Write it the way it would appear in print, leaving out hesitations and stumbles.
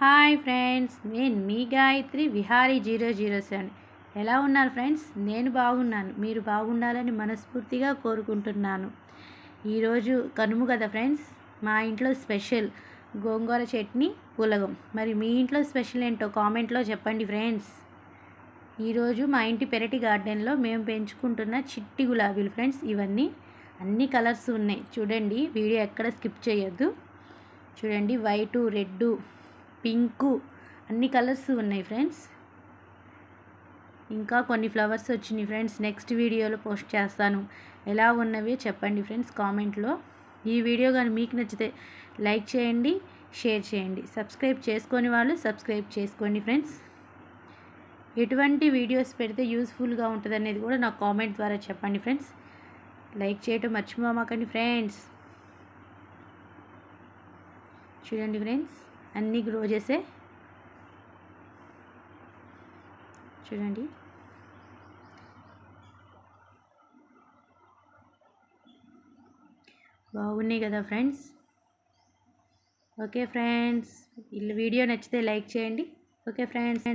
Hi friends, నేను మీ గాయత్రి విహారీ 007. ఎలా ఉన్నారు ఫ్రెండ్స్? నేను బాగున్నాను. మీరు బాగుండాలని మనస్ఫూర్తిగా కోరుకుంటున్నాను. ఈరోజు కనుమ కదా ఫ్రెండ్స్, మా ఇంట్లో స్పెషల్ గోంగూర చట్నీ పులగం. మరి మీ ఇంట్లో స్పెషల్ ఏంటో కామెంట్లో చెప్పండి ఫ్రెండ్స్. ఈరోజు మా ఇంటి పెరటి గార్డెన్లో మేము పెంచుకుంటున్న చిట్టి గులాబీలు ఫ్రెండ్స్. ఇవన్నీ అన్ని కలర్స్ ఉన్నాయి చూడండి, వీడియో ఎక్కడ స్కిప్ చేయొద్దు. చూడండి, వైటు, రెడ్డు, పింకు, అన్ని కలర్స్ ఉన్నాయి ఫ్రెండ్స్. ఇంకా కొన్ని ఫ్లవర్స్ వచ్చినాయి ఫ్రెండ్స్. నెక్స్ట్ వీడియోలో పోస్ట్ చేస్తాను. ఎలా ఉన్నవి చెప్పండి ఫ్రెండ్స్ కామెంట్లో. ఈ వీడియో కానీ మీకు నచ్చితే లైక్ చేయండి, షేర్ చేయండి. సబ్స్క్రైబ్ చేసుకొని వాళ్ళు సబ్స్క్రైబ్ చేసుకోండి ఫ్రెండ్స్. ఎటువంటి వీడియోస్ పెడితే యూస్ఫుల్గా ఉంటుంది అనేది కూడా నాకు కామెంట్ ద్వారా చెప్పండి ఫ్రెండ్స్. లైక్ చేయటం మర్చిపోమాకండి ఫ్రెండ్స్. చూడండి ఫ్రెండ్స్, అన్నీ రోజెసే చూడండి. బాగున్నాయి కదా ఫ్రెండ్స్. ఓకే ఫ్రెండ్స్, వీడియో నచ్చితే లైక్ చేయండి. Okay friends.